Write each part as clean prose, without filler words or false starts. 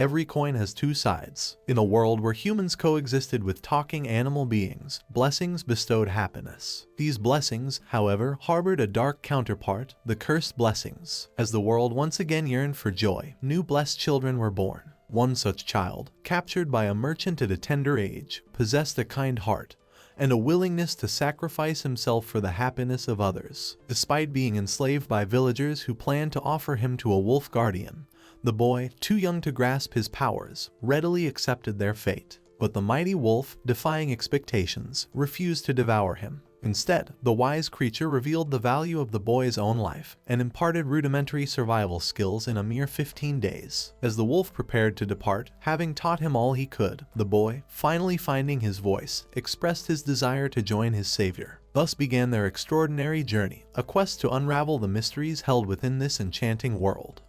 Every coin has two sides. In a world where humans coexisted with talking animal beings, blessings bestowed happiness. These blessings, however, harbored a dark counterpart, the cursed blessings. As the world once again yearned for joy, new blessed children were born. One such child, captured by a merchant at a tender age, possessed a kind heart and a willingness to sacrifice himself for the happiness of others. Despite being enslaved by villagers who planned to offer him to a wolf guardian, the boy, too young to grasp his powers, readily accepted their fate. But the mighty wolf, defying expectations, refused to devour him. Instead, the wise creature revealed the value of the boy's own life and imparted rudimentary survival skills in a mere 15 days. As the wolf prepared to depart, having taught him all he could, the boy, finally finding his voice, expressed his desire to join his savior. Thus began their extraordinary journey, a quest to unravel the mysteries held within this enchanting world.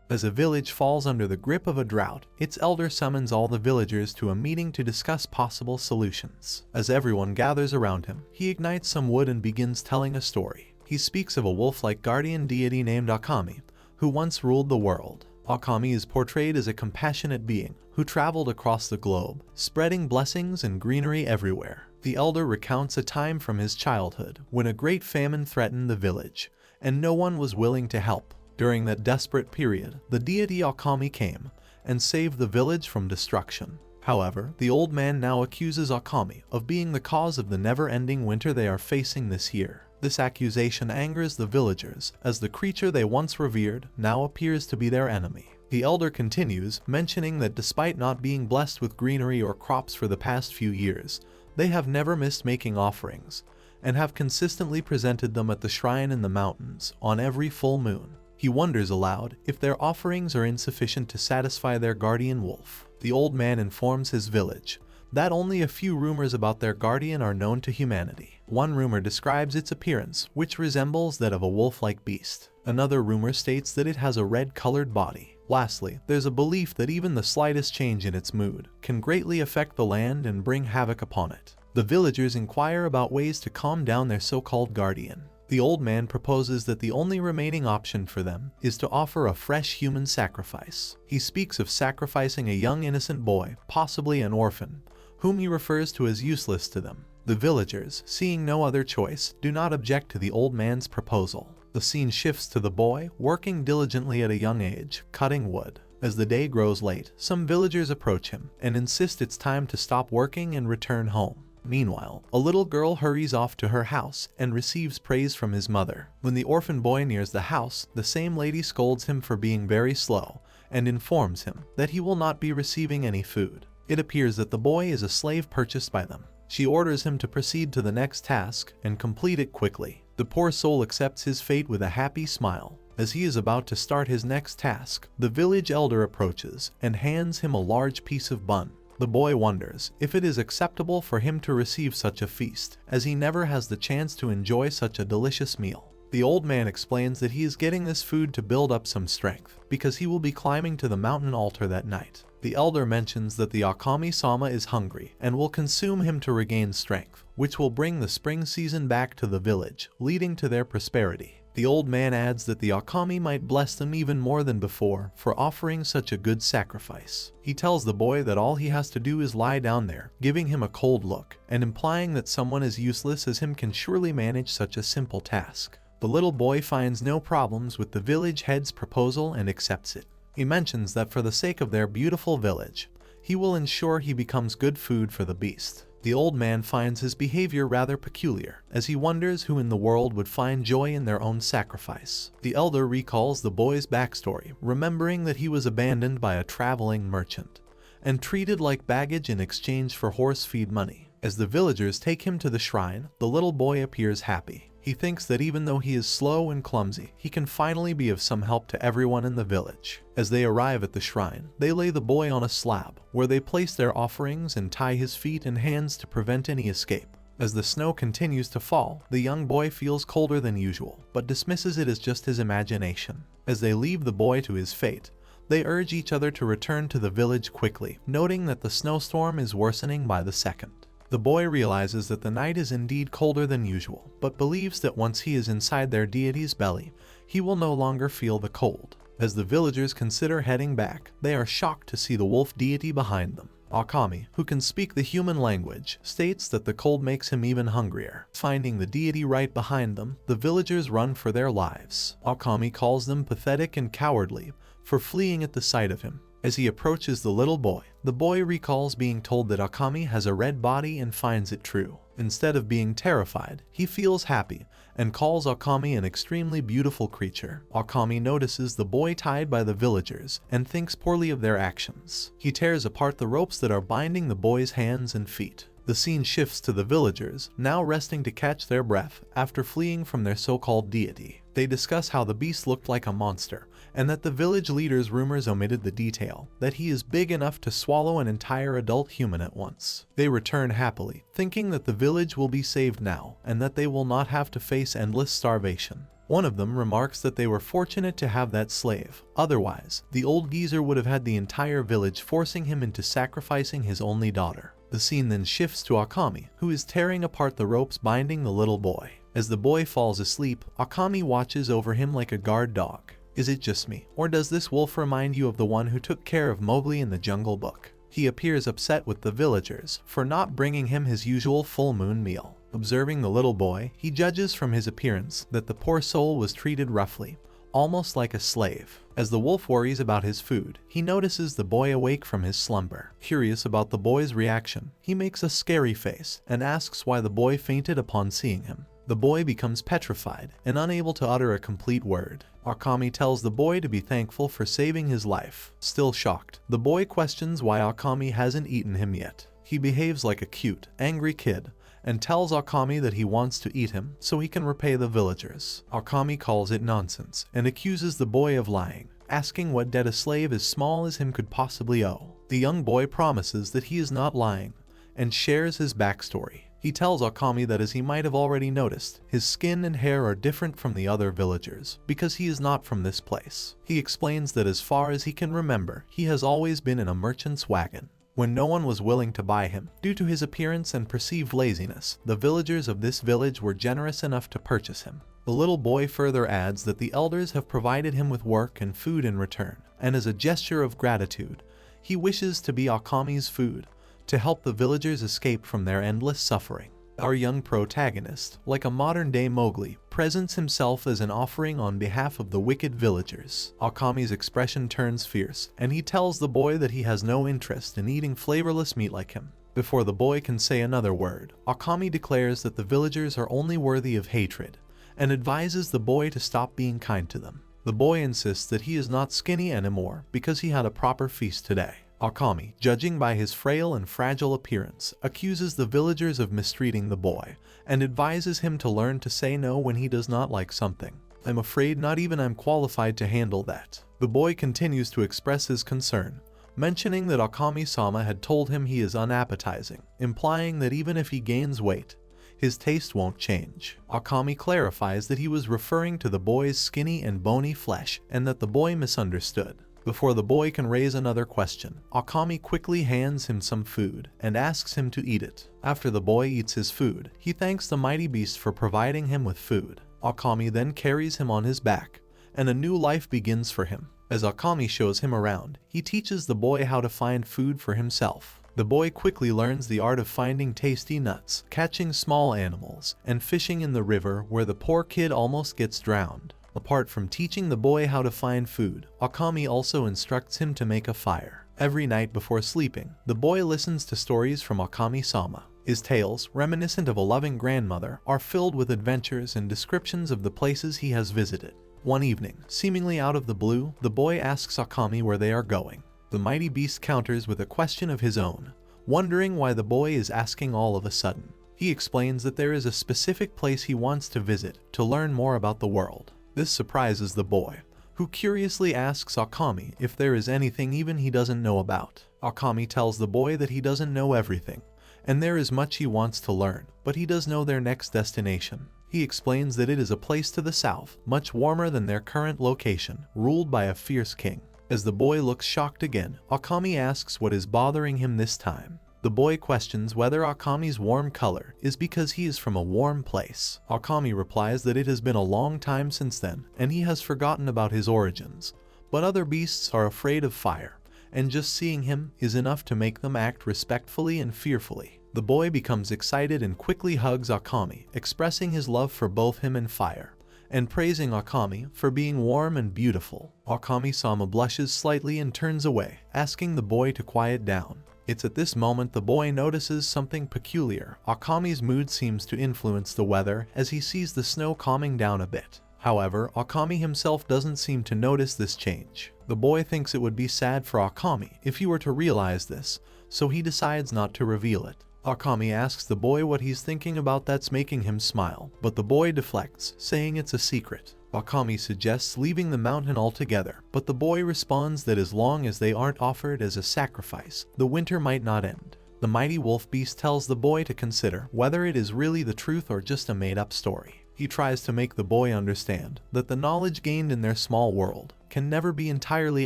As a village falls under the grip of a drought, its elder summons all the villagers to a meeting to discuss possible solutions. As everyone gathers around him, he ignites some wood and begins telling a story. He speaks of a wolf-like guardian deity named Akami, who once ruled the world. Akami is portrayed as a compassionate being who traveled across the globe, spreading blessings and greenery everywhere. The elder recounts a time from his childhood when a great famine threatened the village, and no one was willing to help. During that desperate period, the deity Akami came and saved the village from destruction. However, the old man now accuses Akami of being the cause of the never-ending winter they are facing this year. This accusation angers the villagers, as the creature they once revered now appears to be their enemy. The elder continues, mentioning that despite not being blessed with greenery or crops for the past few years, they have never missed making offerings, and have consistently presented them at the shrine in the mountains on every full moon. He wonders aloud if their offerings are insufficient to satisfy their guardian wolf. The old man informs his village that only a few rumors about their guardian are known to humanity. One rumor describes its appearance, which resembles that of a wolf-like beast. Another rumor states that it has a red-colored body. Lastly, there's a belief that even the slightest change in its mood can greatly affect the land and bring havoc upon it. The villagers inquire about ways to calm down their so-called guardian. The old man proposes that the only remaining option for them is to offer a fresh human sacrifice. He speaks of sacrificing a young innocent boy, possibly an orphan, whom he refers to as useless to them. The villagers, seeing no other choice, do not object to the old man's proposal. The scene shifts to the boy, working diligently at a young age, cutting wood. As the day grows late, some villagers approach him and insist it's time to stop working and return home. Meanwhile, a little girl hurries off to her house and receives praise from his mother. When the orphan boy nears the house, the same lady scolds him for being very slow and informs him that he will not be receiving any food. It appears that the boy is a slave purchased by them. She orders him to proceed to the next task and complete it quickly. The poor soul accepts his fate with a happy smile. As he is about to start his next task, the village elder approaches and hands him a large piece of bun. The boy wonders if it is acceptable for him to receive such a feast, as he never has the chance to enjoy such a delicious meal. The old man explains that he is getting this food to build up some strength, because he will be climbing to the mountain altar that night. The elder mentions that the Akami-sama is hungry and will consume him to regain strength, which will bring the spring season back to the village, leading to their prosperity. The old man adds that the Akami might bless them even more than before for offering such a good sacrifice. He tells the boy that all he has to do is lie down there, giving him a cold look, and implying that someone as useless as him can surely manage such a simple task. The little boy finds no problems with the village head's proposal and accepts it. He mentions that for the sake of their beautiful village, he will ensure he becomes good food for the beast. The old man finds his behavior rather peculiar, as he wonders who in the world would find joy in their own sacrifice. The elder recalls the boy's backstory, remembering that he was abandoned by a traveling merchant and treated like baggage in exchange for horse feed money. As the villagers take him to the shrine, the little boy appears happy. He thinks that even though he is slow and clumsy, he can finally be of some help to everyone in the village. As they arrive at the shrine, they lay the boy on a slab, where they place their offerings and tie his feet and hands to prevent any escape. As the snow continues to fall, the young boy feels colder than usual, but dismisses it as just his imagination. As they leave the boy to his fate, they urge each other to return to the village quickly, noting that the snowstorm is worsening by the second. The boy realizes that the night is indeed colder than usual, but believes that once he is inside their deity's belly, he will no longer feel the cold. As the villagers consider heading back, they are shocked to see the wolf deity behind them. Akami, who can speak the human language, states that the cold makes him even hungrier. Finding the deity right behind them, the villagers run for their lives. Akami calls them pathetic and cowardly for fleeing at the sight of him. As he approaches the little boy, the boy recalls being told that Akami has a red body and finds it true. Instead of being terrified, he feels happy and calls Akami an extremely beautiful creature. Akami notices the boy tied by the villagers and thinks poorly of their actions. He tears apart the ropes that are binding the boy's hands and feet. The scene shifts to the villagers, now resting to catch their breath after fleeing from their so-called deity. They discuss how the beast looked like a monster, and that the village leader's rumors omitted the detail that he is big enough to swallow an entire adult human at once. They return happily, thinking that the village will be saved now, and that they will not have to face endless starvation. One of them remarks that they were fortunate to have that slave. Otherwise, the old geezer would have had the entire village forcing him into sacrificing his only daughter. The scene then shifts to Akami, who is tearing apart the ropes binding the little boy. As the boy falls asleep, Akami watches over him like a guard dog. Is it just me, or does this wolf remind you of the one who took care of Mowgli in the Jungle Book? He appears upset with the villagers for not bringing him his usual full moon meal. Observing the little boy, he judges from his appearance that the poor soul was treated roughly, almost like a slave. As the wolf worries about his food, he notices the boy awake from his slumber. Curious about the boy's reaction, he makes a scary face and asks why the boy fainted upon seeing him. The boy becomes petrified and unable to utter a complete word. Akami tells the boy to be thankful for saving his life. Still shocked, the boy questions why Akami hasn't eaten him yet. He behaves like a cute, angry kid and tells Akami that he wants to eat him so he can repay the villagers. Akami calls it nonsense and accuses the boy of lying, asking what debt a slave as small as him could possibly owe. The young boy promises that he is not lying and shares his backstory. He tells Akami that, as he might have already noticed, his skin and hair are different from the other villagers because he is not from this place. He explains that as far as he can remember, he has always been in a merchant's wagon. When no one was willing to buy him, due to his appearance and perceived laziness, the villagers of this village were generous enough to purchase him. The little boy further adds that the elders have provided him with work and food in return, and as a gesture of gratitude, he wishes to be Akami's food, to help the villagers escape from their endless suffering. Our young protagonist, like a modern-day Mowgli, presents himself as an offering on behalf of the wicked villagers. Akami's expression turns fierce, and he tells the boy that he has no interest in eating flavorless meat like him. Before the boy can say another word, Akami declares that the villagers are only worthy of hatred, and advises the boy to stop being kind to them. The boy insists that he is not skinny anymore because he had a proper feast today. Akami, judging by his frail and fragile appearance, accuses the villagers of mistreating the boy and advises him to learn to say no when he does not like something. I'm afraid not even I'm qualified to handle that. The boy continues to express his concern, mentioning that Akami-sama had told him he is unappetizing, implying that even if he gains weight, his taste won't change. Akami clarifies that he was referring to the boy's skinny and bony flesh and that the boy misunderstood. Before the boy can raise another question, Akami quickly hands him some food and asks him to eat it. After the boy eats his food, he thanks the mighty beast for providing him with food. Akami then carries him on his back, and a new life begins for him. As Akami shows him around, he teaches the boy how to find food for himself. The boy quickly learns the art of finding tasty nuts, catching small animals, and fishing in the river where the poor kid almost gets drowned. Apart from teaching the boy how to find food, Akami also instructs him to make a fire. Every night before sleeping, the boy listens to stories from Akami-sama. His tales, reminiscent of a loving grandmother, are filled with adventures and descriptions of the places he has visited. One evening, seemingly out of the blue, the boy asks Akami where they are going. The mighty beast counters with a question of his own, wondering why the boy is asking all of a sudden. He explains that there is a specific place he wants to visit to learn more about the world. This surprises the boy, who curiously asks Akami if there is anything even he doesn't know about. Akami tells the boy that he doesn't know everything, and there is much he wants to learn, but he does know their next destination. He explains that it is a place to the south, much warmer than their current location, ruled by a fierce king. As the boy looks shocked again, Akami asks what is bothering him this time. The boy questions whether Akami's warm color is because he is from a warm place. Akami replies that it has been a long time since then, and he has forgotten about his origins, but other beasts are afraid of fire, and just seeing him is enough to make them act respectfully and fearfully. The boy becomes excited and quickly hugs Akami, expressing his love for both him and fire, and praising Akami for being warm and beautiful. Akami-sama blushes slightly and turns away, asking the boy to quiet down. It's at this moment the boy notices something peculiar. Akami's mood seems to influence the weather as he sees the snow calming down a bit. However, Akami himself doesn't seem to notice this change. The boy thinks it would be sad for Akami if he were to realize this, so he decides not to reveal it. Akami asks the boy what he's thinking about that's making him smile, but the boy deflects, saying it's a secret. Akami suggests leaving the mountain altogether, but the boy responds that as long as they aren't offered as a sacrifice, the winter might not end. The mighty wolf beast tells the boy to consider whether it is really the truth or just a made-up story. He tries to make the boy understand that the knowledge gained in their small world can never be entirely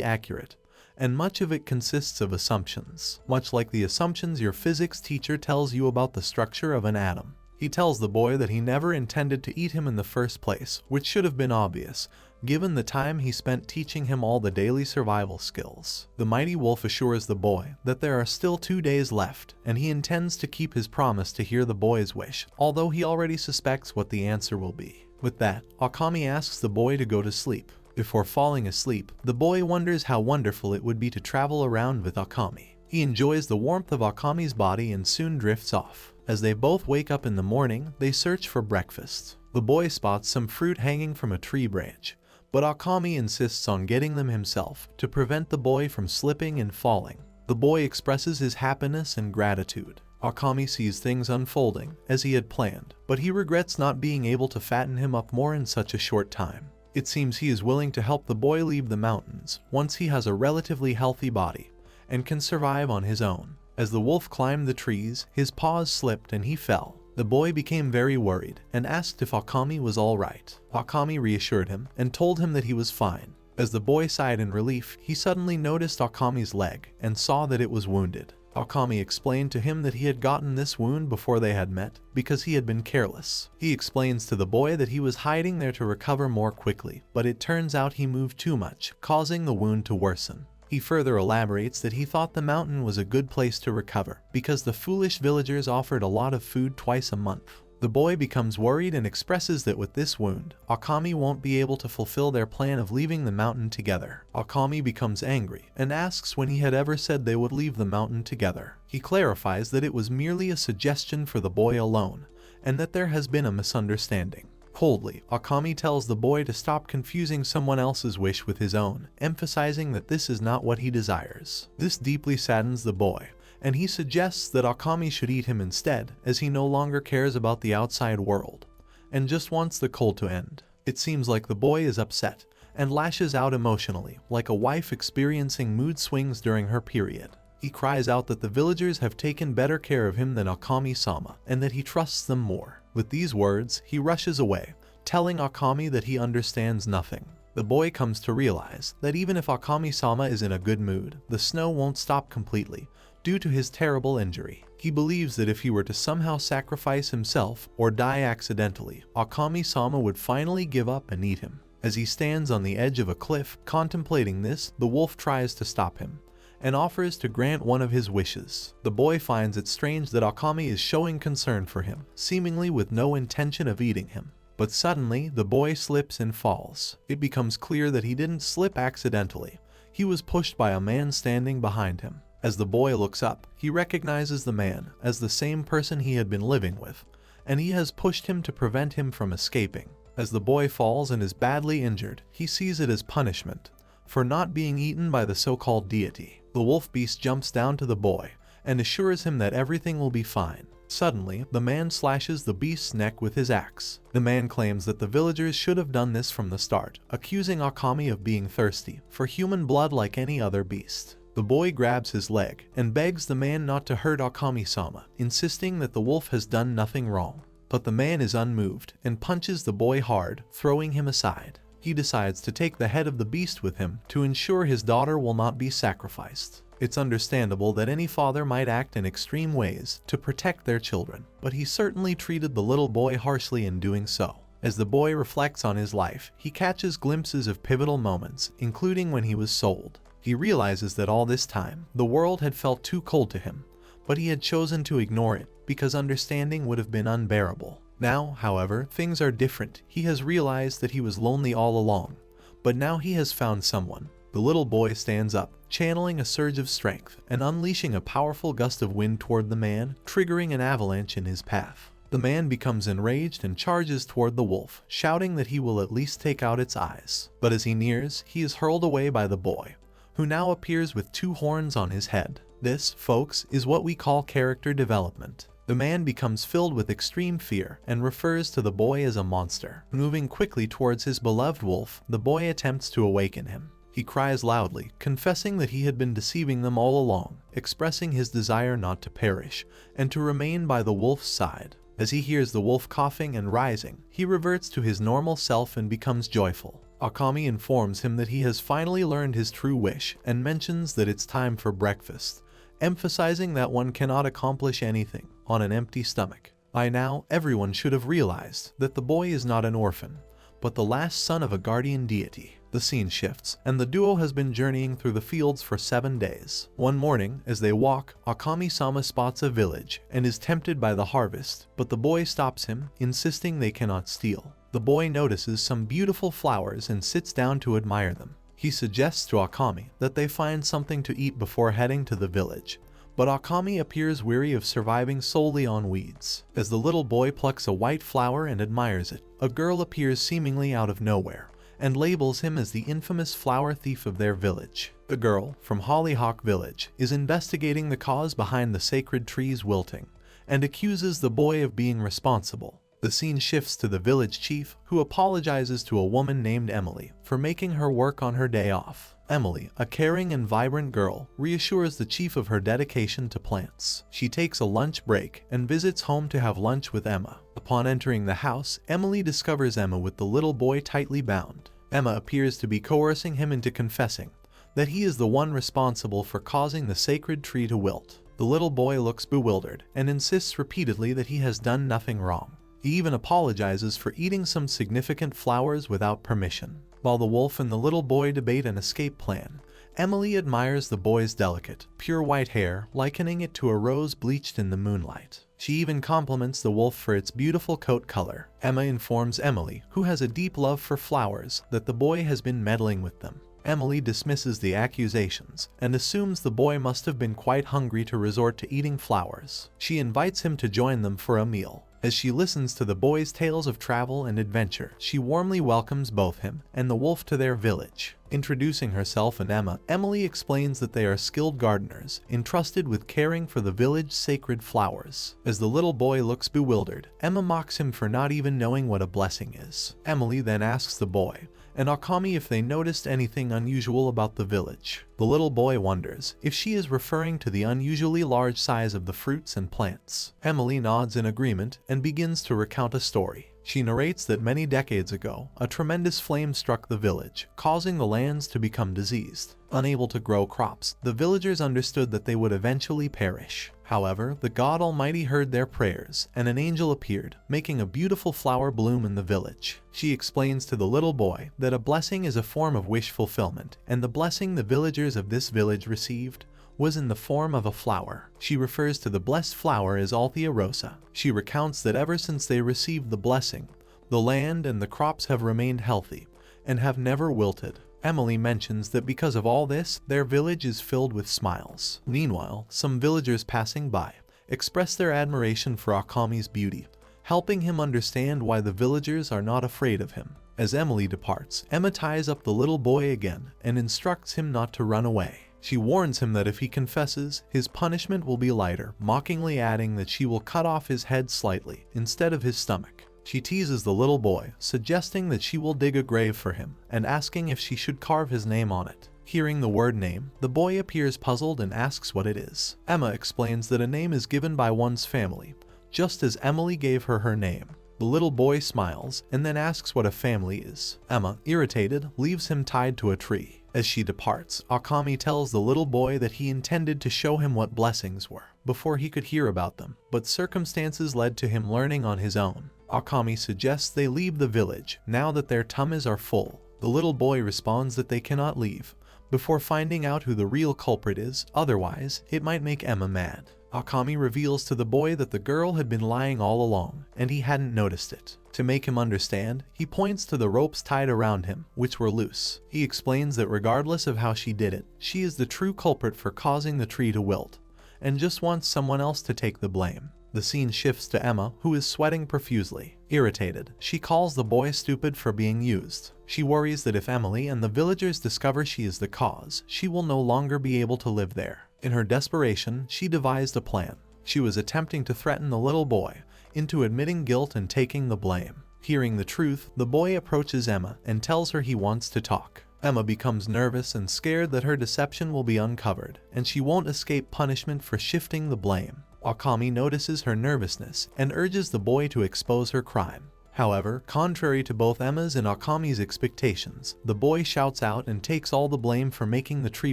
accurate, and much of it consists of assumptions, much like the assumptions your physics teacher tells you about the structure of an atom. He tells the boy that he never intended to eat him in the first place, which should have been obvious, given the time he spent teaching him all the daily survival skills. The mighty wolf assures the boy that there are still 2 days left, and he intends to keep his promise to hear the boy's wish, although he already suspects what the answer will be. With that, Akami asks the boy to go to sleep. Before falling asleep, the boy wonders how wonderful it would be to travel around with Akami. He enjoys the warmth of Akami's body and soon drifts off. As they both wake up in the morning, they search for breakfast. The boy spots some fruit hanging from a tree branch, but Akami insists on getting them himself to prevent the boy from slipping and falling. The boy expresses his happiness and gratitude. Akami sees things unfolding as he had planned, but he regrets not being able to fatten him up more in such a short time. It seems he is willing to help the boy leave the mountains once he has a relatively healthy body and can survive on his own. As the wolf climbed the trees, his paws slipped and he fell. The boy became very worried and asked if Akami was all right. Akami reassured him and told him that he was fine. As the boy sighed in relief, he suddenly noticed Akami's leg and saw that it was wounded. Akami explained to him that he had gotten this wound before they had met because he had been careless. He explains to the boy that he was hiding there to recover more quickly, but it turns out he moved too much, causing the wound to worsen. He further elaborates that he thought the mountain was a good place to recover because the foolish villagers offered a lot of food twice a month. The boy becomes worried and expresses that with this wound, Akami won't be able to fulfill their plan of leaving the mountain together. Akami becomes angry and asks when he had ever said they would leave the mountain together. He clarifies that it was merely a suggestion for the boy alone, and that there has been a misunderstanding. Coldly, Akami tells the boy to stop confusing someone else's wish with his own, emphasizing that this is not what he desires. This deeply saddens the boy, and he suggests that Akami should eat him instead, as he no longer cares about the outside world, and just wants the cold to end. It seems like the boy is upset, and lashes out emotionally, like a wife experiencing mood swings during her period. He cries out that the villagers have taken better care of him than Akami-sama, and that he trusts them more. With these words, he rushes away, telling Akami that he understands nothing. The boy comes to realize that even if Akami-sama is in a good mood, the snow won't stop completely, due to his terrible injury. He believes that if he were to somehow sacrifice himself or die accidentally, Akami-sama would finally give up and eat him. As he stands on the edge of a cliff, contemplating this, the wolf tries to stop him and offers to grant one of his wishes. The boy finds it strange that Akami is showing concern for him, seemingly with no intention of eating him. But suddenly, the boy slips and falls. It becomes clear that he didn't slip accidentally. He was pushed by a man standing behind him. As the boy looks up, he recognizes the man as the same person he had been living with, and he has pushed him to prevent him from escaping. As the boy falls and is badly injured, he sees it as punishment for not being eaten by the so-called deity. The wolf beast jumps down to the boy and assures him that everything will be fine. Suddenly, the man slashes the beast's neck with his axe. The man claims that the villagers should have done this from the start, accusing Akami of being thirsty for human blood like any other beast. The boy grabs his leg and begs the man not to hurt Akami-sama, insisting that the wolf has done nothing wrong. But the man is unmoved and punches the boy hard, throwing him aside. He decides to take the head of the beast with him to ensure his daughter will not be sacrificed. It's understandable that any father might act in extreme ways to protect their children, but he certainly treated the little boy harshly in doing so. As the boy reflects on his life, he catches glimpses of pivotal moments, including when he was sold. He realizes that all this time, the world had felt too cold to him, but he had chosen to ignore it because understanding would have been unbearable. Now, however, things are different. He has realized that he was lonely all along, but now he has found someone. The little boy stands up, channeling a surge of strength and unleashing a powerful gust of wind toward the man, triggering an avalanche in his path. The man becomes enraged and charges toward the wolf, shouting that he will at least take out its eyes. But as he nears, he is hurled away by the boy, who now appears with 2 horns on his head. This, folks, is what we call character development. The man becomes filled with extreme fear and refers to the boy as a monster. Moving quickly towards his beloved wolf, the boy attempts to awaken him. He cries loudly, confessing that he had been deceiving them all along, expressing his desire not to perish and to remain by the wolf's side. As he hears the wolf coughing and rising, he reverts to his normal self and becomes joyful. Akami informs him that he has finally learned his true wish and mentions that it's time for breakfast, emphasizing that one cannot accomplish anything on an empty stomach. By now, everyone should have realized that the boy is not an orphan, but the last son of a guardian deity. The scene shifts, and the duo has been journeying through the fields for 7 days. One morning, as they walk, Akami-sama spots a village and is tempted by the harvest, but the boy stops him, insisting they cannot steal. The boy notices some beautiful flowers and sits down to admire them. He suggests to Akami that they find something to eat before heading to the village, but Akami appears weary of surviving solely on weeds. As the little boy plucks a white flower and admires it, a girl appears seemingly out of nowhere and labels him as the infamous flower thief of their village. The girl, from Hollyhock Village, is investigating the cause behind the sacred trees wilting and accuses the boy of being responsible. The scene shifts to the village chief, who apologizes to a woman named Emily for making her work on her day off. Emily, a caring and vibrant girl, reassures the chief of her dedication to plants. She takes a lunch break and visits home to have lunch with Emma. Upon entering the house, Emily discovers Emma with the little boy tightly bound. Emma appears to be coercing him into confessing that he is the one responsible for causing the sacred tree to wilt. The little boy looks bewildered and insists repeatedly that he has done nothing wrong. He even apologizes for eating some significant flowers without permission. While the wolf and the little boy debate an escape plan, Emily admires the boy's delicate, pure white hair, likening it to a rose bleached in the moonlight. She even compliments the wolf for its beautiful coat color. Emma informs Emily, who has a deep love for flowers, that the boy has been meddling with them. Emily dismisses the accusations and assumes the boy must have been quite hungry to resort to eating flowers. She invites him to join them for a meal. As she listens to the boy's tales of travel and adventure, she warmly welcomes both him and the wolf to their village. Introducing herself and Emma, Emily explains that they are skilled gardeners, entrusted with caring for the village's sacred flowers. As the little boy looks bewildered, Emma mocks him for not even knowing what a blessing is. Emily then asks the boy and Akami if they noticed anything unusual about the village. The little boy wonders if she is referring to the unusually large size of the fruits and plants. Emily nods in agreement and begins to recount a story. She narrates that many decades ago, a tremendous flame struck the village, causing the lands to become diseased. Unable to grow crops, the villagers understood that they would eventually perish. However, the God Almighty heard their prayers, and an angel appeared, making a beautiful flower bloom in the village. She explains to the little boy that a blessing is a form of wish fulfillment, and the blessing the villagers of this village received was in the form of a flower. She refers to the blessed flower as Althea Rosa. She recounts that ever since they received the blessing, the land and the crops have remained healthy and have never wilted. Emily mentions that because of all this, their village is filled with smiles. Meanwhile, some villagers passing by express their admiration for Akami's beauty, helping him understand why the villagers are not afraid of him. As Emily departs, Emma ties up the little boy again and instructs him not to run away. She warns him that if he confesses, his punishment will be lighter, mockingly adding that she will cut off his head slightly instead of his stomach. She teases the little boy, suggesting that she will dig a grave for him and asking if she should carve his name on it. Hearing the word name, the boy appears puzzled and asks what it is. Emma explains that a name is given by one's family, just as Emily gave her her name. The little boy smiles and then asks what a family is. Emma, irritated, leaves him tied to a tree. As she departs, Akami tells the little boy that he intended to show him what blessings were before he could hear about them, but circumstances led to him learning on his own. Akami suggests they leave the village now that their tummies are full. The little boy responds that they cannot leave before finding out who the real culprit is, otherwise it might make Emma mad. Akami reveals to the boy that the girl had been lying all along, and he hadn't noticed it. To make him understand, he points to the ropes tied around him, which were loose. He explains that regardless of how she did it, she is the true culprit for causing the tree to wilt, and just wants someone else to take the blame. The scene shifts to Emma, who is sweating profusely. Irritated, she calls the boy stupid for being used. She worries that if Emily and the villagers discover she is the cause, she will no longer be able to live there. In her desperation, she devised a plan. She was attempting to threaten the little boy into admitting guilt and taking the blame. Hearing the truth, the boy approaches Emma and tells her he wants to talk. Emma becomes nervous and scared that her deception will be uncovered, and she won't escape punishment for shifting the blame. Akami notices her nervousness and urges the boy to expose her crime. However, contrary to both Emma's and Akami's expectations, the boy shouts out and takes all the blame for making the tree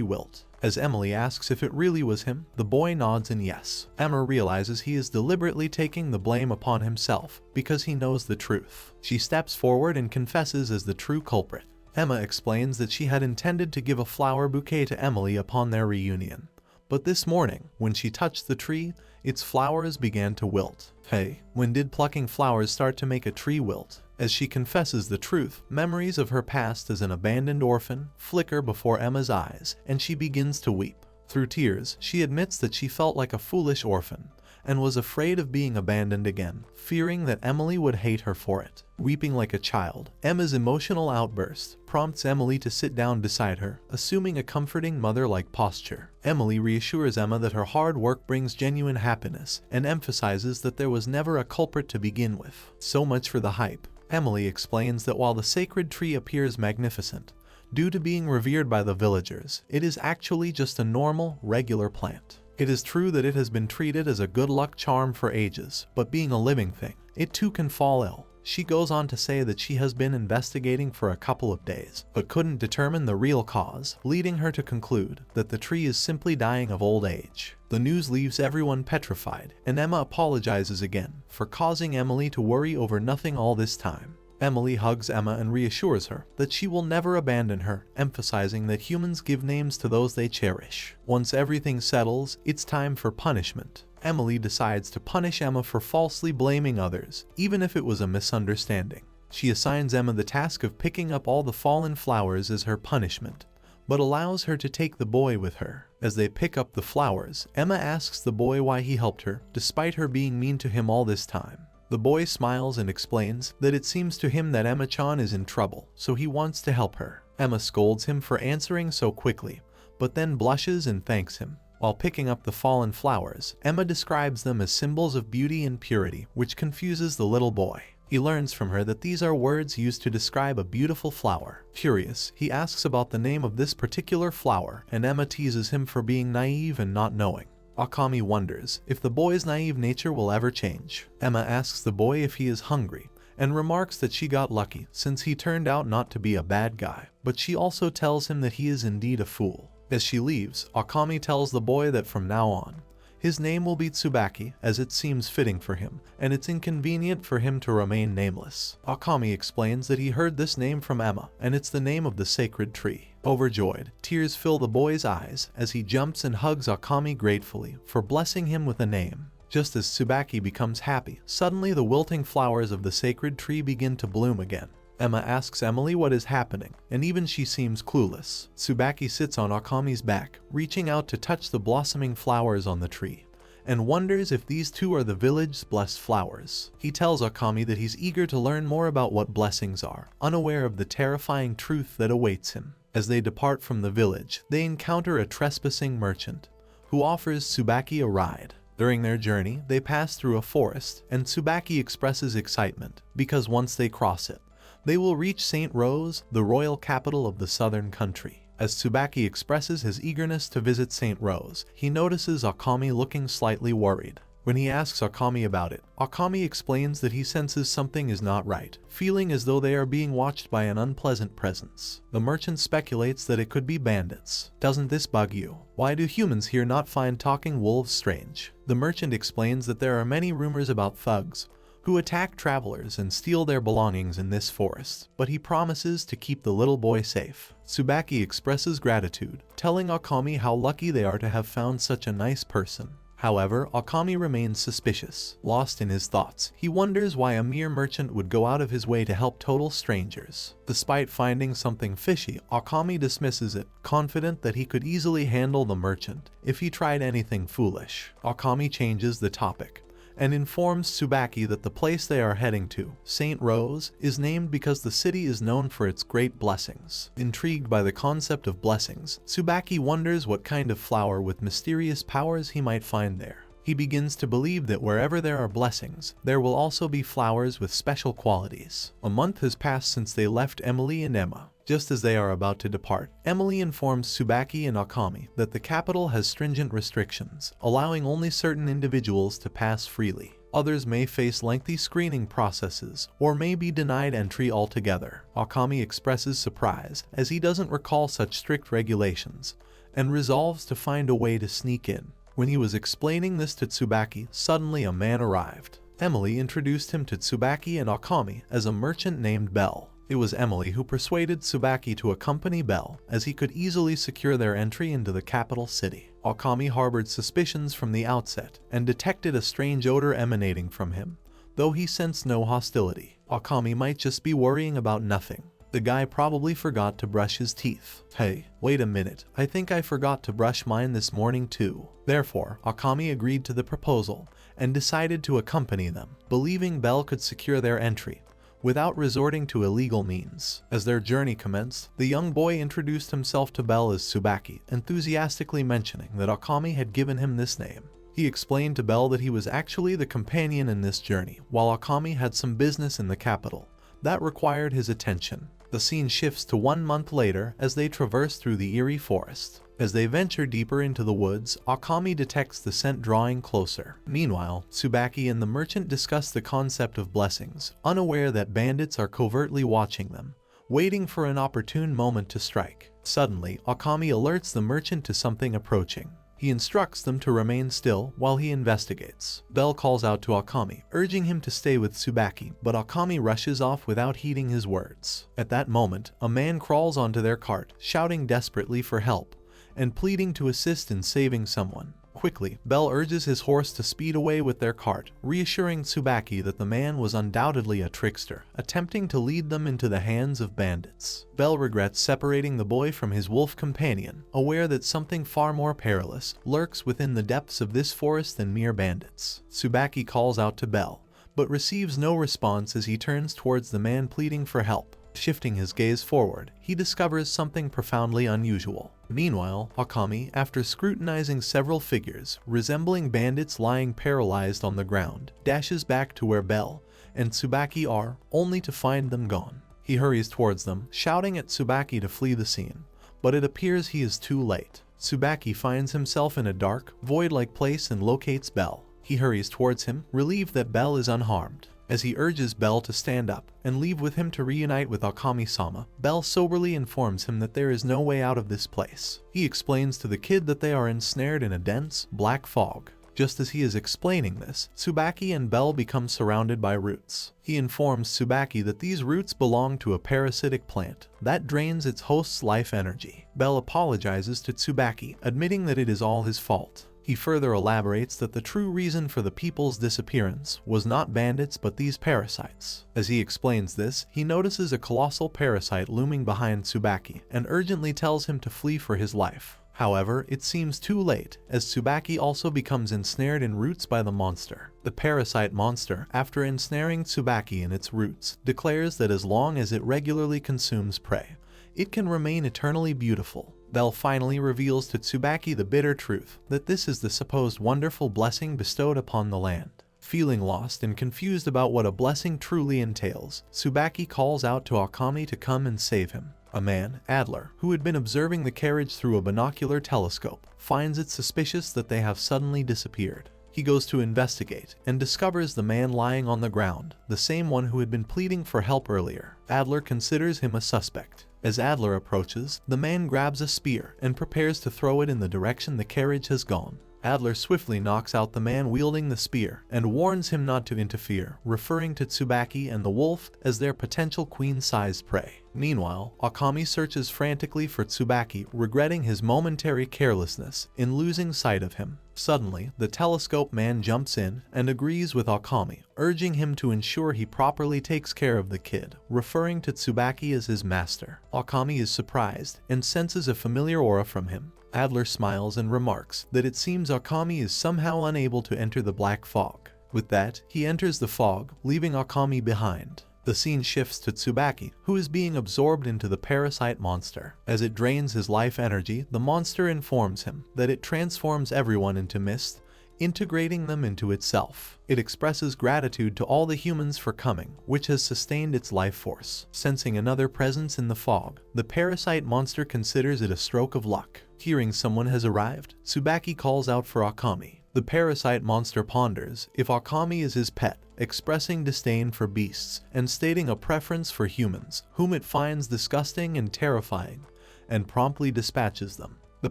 wilt. As Emily asks if it really was him, the boy nods in yes. Emma realizes he is deliberately taking the blame upon himself because he knows the truth. She steps forward and confesses as the true culprit. Emma explains that she had intended to give a flower bouquet to Emily upon their reunion. But this morning, when she touched the tree, its flowers began to wilt. Hey, when did plucking flowers start to make a tree wilt? As she confesses the truth, memories of her past as an abandoned orphan flicker before Emma's eyes, and she begins to weep. Through tears, she admits that she felt like a foolish orphan, and was afraid of being abandoned again, fearing that Emily would hate her for it. Weeping like a child, Emma's emotional outburst prompts Emily to sit down beside her, assuming a comforting mother-like posture. Emily reassures Emma that her hard work brings genuine happiness, and emphasizes that there was never a culprit to begin with. So much for the hype. Emily explains that while the sacred tree appears magnificent, due to being revered by the villagers, it is actually just a normal, regular plant. It is true that it has been treated as a good luck charm for ages, but being a living thing, it too can fall ill. She goes on to say that she has been investigating for a couple of days, but couldn't determine the real cause, leading her to conclude that the tree is simply dying of old age. The news leaves everyone petrified, and Emma apologizes again for causing Emily to worry over nothing all this time. Emily hugs Emma and reassures her that she will never abandon her, emphasizing that humans give names to those they cherish. Once everything settles, it's time for punishment. Emily decides to punish Emma for falsely blaming others, even if it was a misunderstanding. She assigns Emma the task of picking up all the fallen flowers as her punishment, but allows her to take the boy with her. As they pick up the flowers, Emma asks the boy why he helped her, despite her being mean to him all this time. The boy smiles and explains that it seems to him that Emma-chan is in trouble, so he wants to help her. Emma scolds him for answering so quickly, but then blushes and thanks him. While picking up the fallen flowers, Emma describes them as symbols of beauty and purity, which confuses the little boy. He learns from her that these are words used to describe a beautiful flower. Curious, he asks about the name of this particular flower, and Emma teases him for being naive and not knowing. Akami wonders if the boy's naive nature will ever change. Emma asks the boy if he is hungry, and remarks that she got lucky since he turned out not to be a bad guy, but she also tells him that he is indeed a fool. As she leaves, Akami tells the boy that from now on, his name will be Tsubaki, as it seems fitting for him, and it's inconvenient for him to remain nameless. Akami explains that he heard this name from Emma, and it's the name of the sacred tree. Overjoyed, tears fill the boy's eyes as he jumps and hugs Akami gratefully for blessing him with a name. Just as Tsubaki becomes happy, suddenly the wilting flowers of the sacred tree begin to bloom again. Emma asks Emily what is happening, and even she seems clueless. Tsubaki sits on Akami's back, reaching out to touch the blossoming flowers on the tree, and wonders if these two are the village's blessed flowers. He tells Akami that he's eager to learn more about what blessings are, unaware of the terrifying truth that awaits him. As they depart from the village, they encounter a trespassing merchant, who offers Tsubaki a ride. During their journey, they pass through a forest, and Tsubaki expresses excitement, because once they cross it, they will reach St. Rose, the royal capital of the southern country. As Tsubaki expresses his eagerness to visit St. Rose, he notices Akami looking slightly worried. When he asks Akami about it, Akami explains that he senses something is not right, feeling as though they are being watched by an unpleasant presence. The merchant speculates that it could be bandits. "Doesn't this bug you? Why do humans here not find talking wolves strange?" The merchant explains that there are many rumors about thugs who attack travelers and steal their belongings in this forest, but he promises to keep the little boy safe. Tsubaki expresses gratitude, telling Akami how lucky they are to have found such a nice person. However, Akami remains suspicious. Lost in his thoughts, he wonders why a mere merchant would go out of his way to help total strangers. Despite finding something fishy, Akami dismisses it, confident that he could easily handle the merchant if he tried anything foolish. Akami changes the topic and informs Tsubaki that the place they are heading to, St. Rose, is named because the city is known for its great blessings. Intrigued by the concept of blessings, Tsubaki wonders what kind of flower with mysterious powers he might find there. He begins to believe that wherever there are blessings, there will also be flowers with special qualities. A month has passed since they left Emily and Emma. Just as they are about to depart, Emily informs Tsubaki and Akami that the capital has stringent restrictions, allowing only certain individuals to pass freely. Others may face lengthy screening processes, or may be denied entry altogether. Akami expresses surprise, as he doesn't recall such strict regulations, and resolves to find a way to sneak in. When he was explaining this to Tsubaki, suddenly a man arrived. Emily introduced him to Tsubaki and Akami as a merchant named Bell. It was Emily who persuaded Tsubaki to accompany Bell, as he could easily secure their entry into the capital city. Akami harbored suspicions from the outset, and detected a strange odor emanating from him, though he sensed no hostility. Akami might just be worrying about nothing. The guy probably forgot to brush his teeth. Hey, wait a minute, I think I forgot to brush mine this morning too. Therefore, Akami agreed to the proposal, and decided to accompany them, believing Bell could secure their entry without resorting to illegal means. As their journey commenced, the young boy introduced himself to Bell as Tsubaki, enthusiastically mentioning that Akami had given him this name. He explained to Bell that he was actually the companion in this journey, while Akami had some business in the capital that required his attention. The scene shifts to 1 month later as they traverse through the eerie forest. As they venture deeper into the woods, Akami detects the scent drawing closer. Meanwhile, Tsubaki and the merchant discuss the concept of blessings, unaware that bandits are covertly watching them, waiting for an opportune moment to strike. Suddenly, Akami alerts the merchant to something approaching. He instructs them to remain still while he investigates. Bell calls out to Akami, urging him to stay with Tsubaki, but Akami rushes off without heeding his words. At that moment, a man crawls onto their cart, shouting desperately for help and pleading to assist in saving someone. Quickly, Bell urges his horse to speed away with their cart, reassuring Tsubaki that the man was undoubtedly a trickster, attempting to lead them into the hands of bandits. Bell regrets separating the boy from his wolf companion, aware that something far more perilous lurks within the depths of this forest than mere bandits. Tsubaki calls out to Bell, but receives no response as he turns towards the man pleading for help. Shifting his gaze forward, he discovers something profoundly unusual. Meanwhile, Akami, after scrutinizing several figures resembling bandits lying paralyzed on the ground, dashes back to where Bell and Tsubaki are, only to find them gone. He hurries towards them, shouting at Tsubaki to flee the scene, but it appears he is too late. Tsubaki finds himself in a dark, void-like place and locates Bell. He hurries towards him, relieved that Bell is unharmed. As he urges Bell to stand up and leave with him to reunite with Akami-sama, Bell soberly informs him that there is no way out of this place. He explains to the kid that they are ensnared in a dense, black fog. Just as he is explaining this, Tsubaki and Bell become surrounded by roots. He informs Tsubaki that these roots belong to a parasitic plant that drains its host's life energy. Bell apologizes to Tsubaki, admitting that it is all his fault. He further elaborates that the true reason for the people's disappearance was not bandits but these parasites. As he explains this, he notices a colossal parasite looming behind Tsubaki and urgently tells him to flee for his life. However, it seems too late, as Tsubaki also becomes ensnared in roots by the monster. The parasite monster, after ensnaring Tsubaki in its roots, declares that as long as it regularly consumes prey, it can remain eternally beautiful. Bell finally reveals to Tsubaki the bitter truth, that this is the supposed wonderful blessing bestowed upon the land. Feeling lost and confused about what a blessing truly entails, Tsubaki calls out to Akami to come and save him. A man, Adler, who had been observing the carriage through a binocular telescope, finds it suspicious that they have suddenly disappeared. He goes to investigate and discovers the man lying on the ground, the same one who had been pleading for help earlier. Adler considers him a suspect. As Adler approaches, the man grabs a spear and prepares to throw it in the direction the carriage has gone. Adler swiftly knocks out the man wielding the spear and warns him not to interfere, referring to Tsubaki and the wolf as their potential queen-sized prey. Meanwhile, Akami searches frantically for Tsubaki, regretting his momentary carelessness in losing sight of him. Suddenly, the telescope man jumps in and agrees with Akami, urging him to ensure he properly takes care of the kid, referring to Tsubaki as his master. Akami is surprised and senses a familiar aura from him. Adler smiles and remarks that it seems Akami is somehow unable to enter the black fog. With that, he enters the fog, leaving Akami behind. The scene shifts to Tsubaki, who is being absorbed into the parasite monster. As it drains his life energy, the monster informs him that it transforms everyone into mist, integrating them into itself. It expresses gratitude to all the humans for coming, which has sustained its life force. Sensing another presence in the fog, the parasite monster considers it a stroke of luck. Hearing someone has arrived, Tsubaki calls out for Akami. The parasite monster ponders if Akami is his pet, expressing disdain for beasts and stating a preference for humans, whom it finds disgusting and terrifying, and promptly dispatches them. The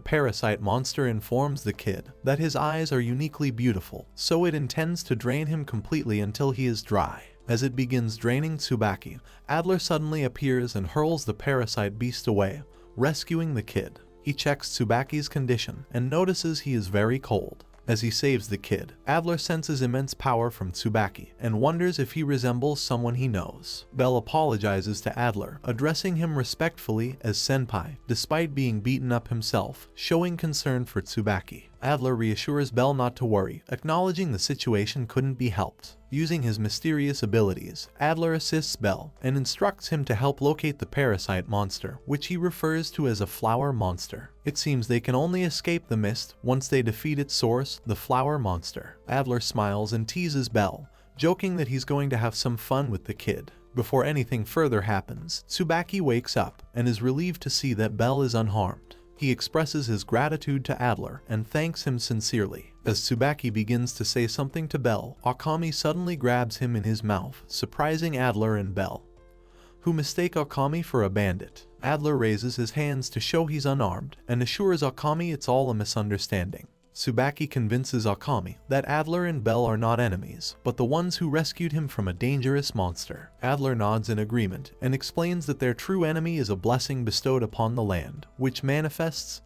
parasite monster informs the kid that his eyes are uniquely beautiful, so it intends to drain him completely until he is dry. As it begins draining Tsubaki, Adler suddenly appears and hurls the parasite beast away, rescuing the kid. He checks Tsubaki's condition and notices he is very cold. As he saves the kid, Adler senses immense power from Tsubaki and wonders if he resembles someone he knows. Bell apologizes to Adler, addressing him respectfully as senpai, despite being beaten up himself, showing concern for Tsubaki. Adler reassures Bell not to worry, acknowledging the situation couldn't be helped. Using his mysterious abilities, Adler assists Bell and instructs him to help locate the parasite monster, which he refers to as a flower monster. It seems they can only escape the mist once they defeat its source, the flower monster. Adler smiles and teases Bell, joking that he's going to have some fun with the kid. Before anything further happens, Tsubaki wakes up and is relieved to see that Bell is unharmed. He expresses his gratitude to Adler and thanks him sincerely. As Tsubaki begins to say something to Bell, Akami suddenly grabs him in his mouth, surprising Adler and Bell, who mistake Akami for a bandit. Adler raises his hands to show he's unarmed and assures Akami it's all a misunderstanding. Tsubaki convinces Akami that Adler and Bell are not enemies, but the ones who rescued him from a dangerous monster. Adler nods in agreement and explains that their true enemy is a blessing bestowed upon the land, which manifests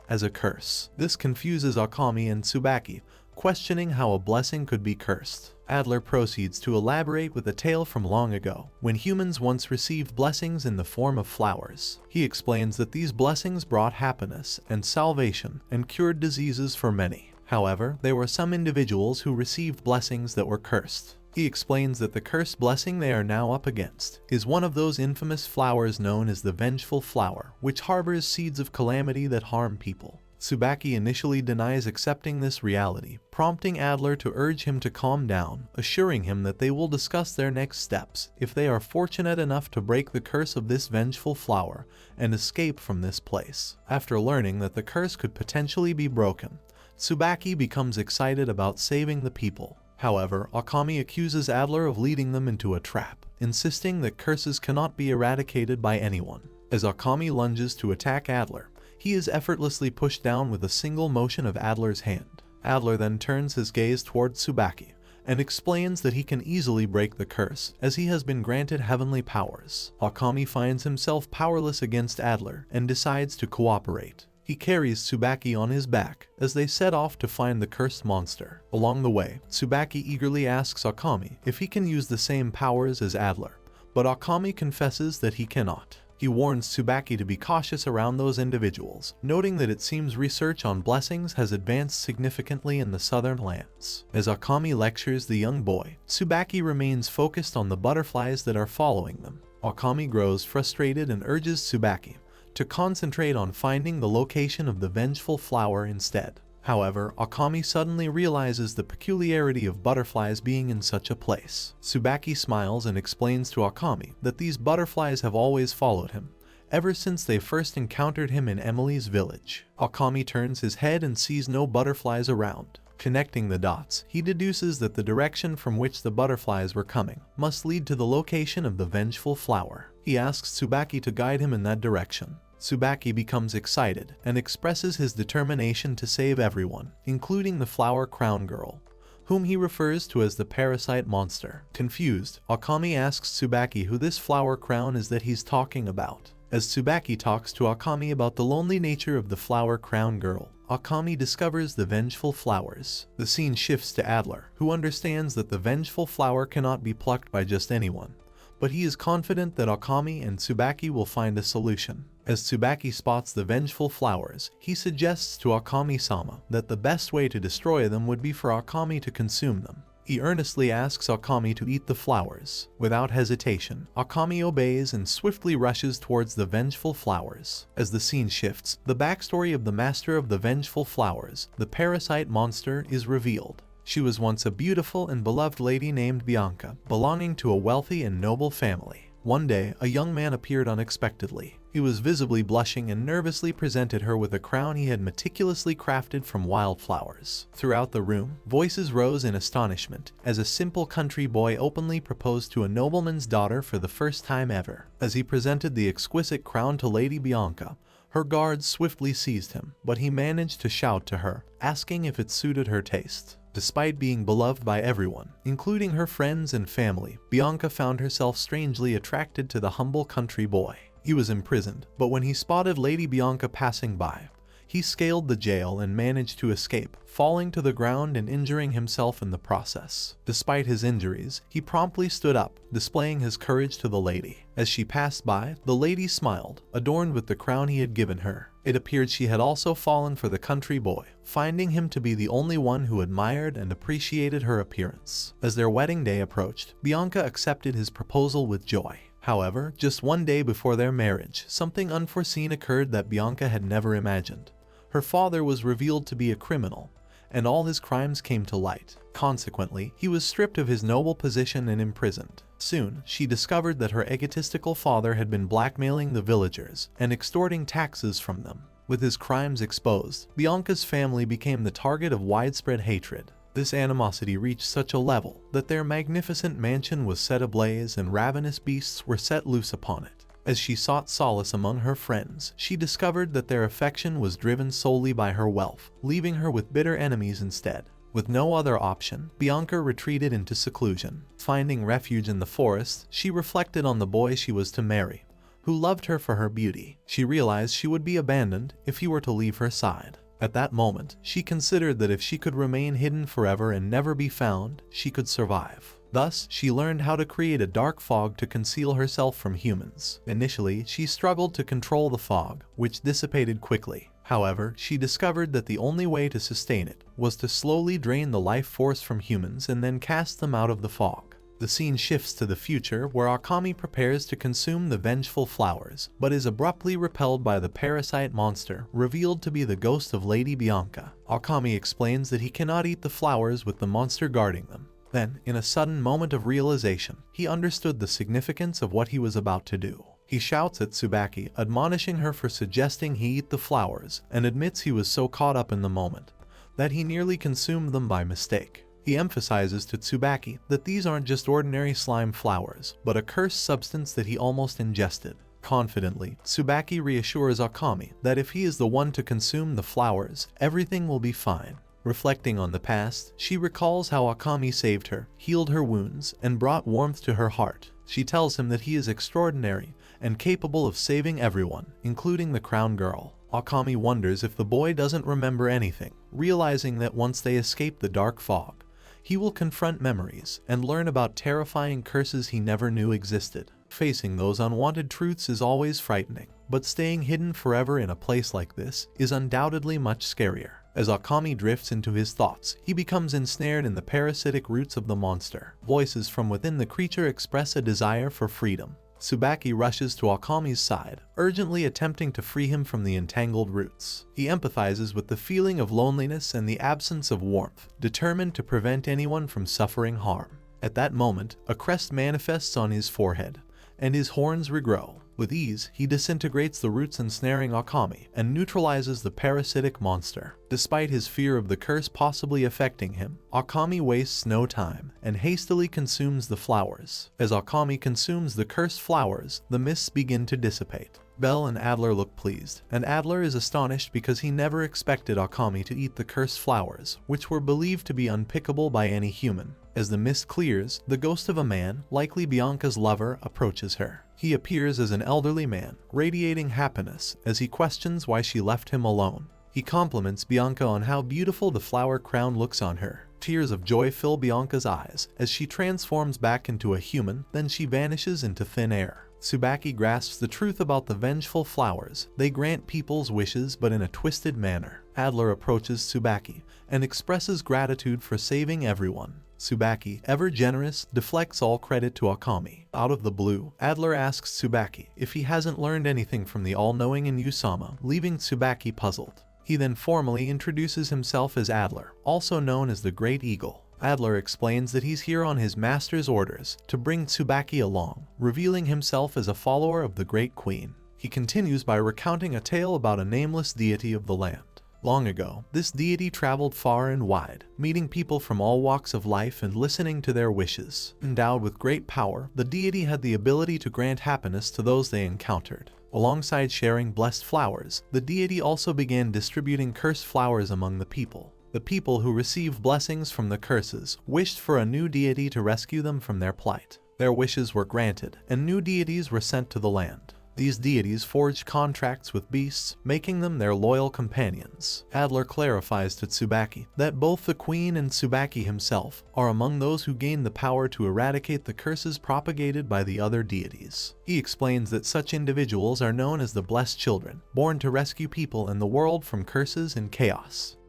as a curse. This confuses Akami and Tsubaki, questioning how a blessing could be cursed. Adler proceeds to elaborate with a tale from long ago, when humans once received blessings in the form of flowers. He explains that these blessings brought happiness and salvation and cured diseases for many. However, there were some individuals who received blessings that were cursed. He explains that the cursed blessing they are now up against is one of those infamous flowers known as the vengeful flower, which harbors seeds of calamity that harm people. Tsubaki initially denies accepting this reality, prompting Adler to urge him to calm down, assuring him that they will discuss their next steps if they are fortunate enough to break the curse of this vengeful flower and escape from this place. After learning that the curse could potentially be broken, Tsubaki becomes excited about saving the people. However, Akami accuses Adler of leading them into a trap, insisting that curses cannot be eradicated by anyone. As Akami lunges to attack Adler, he is effortlessly pushed down with a single motion of Adler's hand. Adler then turns his gaze toward Tsubaki and explains that he can easily break the curse, as he has been granted heavenly powers. Akami finds himself powerless against Adler and decides to cooperate. He carries Tsubaki on his back as they set off to find the cursed monster. Along the way, Tsubaki eagerly asks Akami if he can use the same powers as Adler, but Akami confesses that he cannot. He warns Tsubaki to be cautious around those individuals, noting that it seems research on blessings has advanced significantly in the southern lands. As Akami lectures the young boy, Tsubaki remains focused on the butterflies that are following them. Akami grows frustrated and urges Tsubaki to concentrate on finding the location of the vengeful flower instead. However, Akami suddenly realizes the peculiarity of butterflies being in such a place. Tsubaki smiles and explains to Akami that these butterflies have always followed him, ever since they first encountered him in Emily's village. Akami turns his head and sees no butterflies around. Connecting the dots, he deduces that the direction from which the butterflies were coming must lead to the location of the vengeful flower. He asks Tsubaki to guide him in that direction. Tsubaki becomes excited and expresses his determination to save everyone, including the flower crown girl, whom he refers to as the parasite monster. Confused, Akami asks Tsubaki who this flower crown is that he's talking about. As Tsubaki talks to Akami about the lonely nature of the flower crown girl, Akami discovers the vengeful flowers. The scene shifts to Adler, who understands that the vengeful flower cannot be plucked by just anyone, but he is confident that Akami and Tsubaki will find a solution. As Tsubaki spots the vengeful flowers, he suggests to Akami-sama that the best way to destroy them would be for Akami to consume them. He earnestly asks Akami to eat the flowers. Without hesitation, Akami obeys and swiftly rushes towards the vengeful flowers. As the scene shifts, the backstory of the master of the vengeful flowers, the parasite monster, is revealed. She was once a beautiful and beloved lady named Bianca, belonging to a wealthy and noble family. One day, a young man appeared unexpectedly. He was visibly blushing and nervously presented her with a crown he had meticulously crafted from wildflowers. Throughout the room, voices rose in astonishment as a simple country boy openly proposed to a nobleman's daughter for the first time ever. As he presented the exquisite crown to Lady Bianca, her guards swiftly seized him, but he managed to shout to her, asking if it suited her taste. Despite being beloved by everyone, including her friends and family, Bianca found herself strangely attracted to the humble country boy. He was imprisoned, but when he spotted Lady Bianca passing by, he scaled the jail and managed to escape, falling to the ground and injuring himself in the process. Despite his injuries, he promptly stood up, displaying his courage to the lady. As she passed by, the lady smiled, adorned with the crown he had given her. It appeared she had also fallen for the country boy, finding him to be the only one who admired and appreciated her appearance. As their wedding day approached, Bianca accepted his proposal with joy. However, just one day before their marriage, something unforeseen occurred that Bianca had never imagined. Her father was revealed to be a criminal, and all his crimes came to light. Consequently, he was stripped of his noble position and imprisoned. Soon, she discovered that her egotistical father had been blackmailing the villagers and extorting taxes from them. With his crimes exposed, Bianca's family became the target of widespread hatred. This animosity reached such a level that their magnificent mansion was set ablaze and ravenous beasts were set loose upon it. As she sought solace among her friends, she discovered that their affection was driven solely by her wealth, leaving her with bitter enemies instead. With no other option, Bianca retreated into seclusion. Finding refuge in the forest, she reflected on the boy she was to marry, who loved her for her beauty. She realized she would be abandoned if he were to leave her side. At that moment, she considered that if she could remain hidden forever and never be found, she could survive. Thus, she learned how to create a dark fog to conceal herself from humans. Initially, she struggled to control the fog, which dissipated quickly. However, she discovered that the only way to sustain it was to slowly drain the life force from humans and then cast them out of the fog. The scene shifts to the future where Akami prepares to consume the vengeful flowers, but is abruptly repelled by the parasite monster, revealed to be the ghost of Lady Bianca. Akami explains that he cannot eat the flowers with the monster guarding them. Then, in a sudden moment of realization, he understood the significance of what he was about to do. He shouts at Tsubaki, admonishing her for suggesting he eat the flowers, and admits he was so caught up in the moment that he nearly consumed them by mistake. He emphasizes to Tsubaki that these aren't just ordinary slime flowers, but a cursed substance that he almost ingested. Confidently, Tsubaki reassures Akami that if he is the one to consume the flowers, everything will be fine. Reflecting on the past, she recalls how Akami saved her, healed her wounds, and brought warmth to her heart. She tells him that he is extraordinary and capable of saving everyone, including the crown girl. Akami wonders if the boy doesn't remember anything, realizing that once they escape the dark fog, he will confront memories and learn about terrifying curses he never knew existed. Facing those unwanted truths is always frightening, but staying hidden forever in a place like this is undoubtedly much scarier. As Akami drifts into his thoughts, he becomes ensnared in the parasitic roots of the monster. Voices from within the creature express a desire for freedom. Tsubaki rushes to Akami's side, urgently attempting to free him from the entangled roots. He empathizes with the feeling of loneliness and the absence of warmth, determined to prevent anyone from suffering harm. At that moment, a crest manifests on his forehead, and his horns regrow. With ease, he disintegrates the roots ensnaring Akami and neutralizes the parasitic monster. Despite his fear of the curse possibly affecting him, Akami wastes no time and hastily consumes the flowers. As Akami consumes the cursed flowers, the mists begin to dissipate. Belle and Adler look pleased, and Adler is astonished because he never expected Akami to eat the cursed flowers, which were believed to be unpickable by any human. As the mist clears, the ghost of a man, likely Bianca's lover, approaches her. He appears as an elderly man, radiating happiness as he questions why she left him alone. He compliments Bianca on how beautiful the flower crown looks on her. Tears of joy fill Bianca's eyes as she transforms back into a human, then she vanishes into thin air. Tsubaki grasps the truth about the vengeful flowers. They grant people's wishes, but in a twisted manner. Adler approaches Tsubaki and expresses gratitude for saving everyone. Tsubaki, ever generous, deflects all credit to Akami. Out of the blue, Adler asks Tsubaki if he hasn't learned anything from the all-knowing in Usama, leaving Tsubaki puzzled. He then formally introduces himself as Adler, also known as the Great Eagle. Adler explains that he's here on his master's orders to bring Tsubaki along, revealing himself as a follower of the Great Queen. He continues by recounting a tale about a nameless deity of the land. Long ago, this deity traveled far and wide, meeting people from all walks of life and listening to their wishes. Endowed with great power, the deity had the ability to grant happiness to those they encountered. Alongside sharing blessed flowers, the deity also began distributing cursed flowers among the people. The people who received blessings from the curses wished for a new deity to rescue them from their plight. Their wishes were granted, and new deities were sent to the land. These deities forged contracts with beasts, making them their loyal companions. Adler clarifies to Tsubaki that both the queen and Tsubaki himself are among those who gained the power to eradicate the curses propagated by the other deities. He explains that such individuals are known as the Blessed Children, born to rescue people and the world from curses and chaos.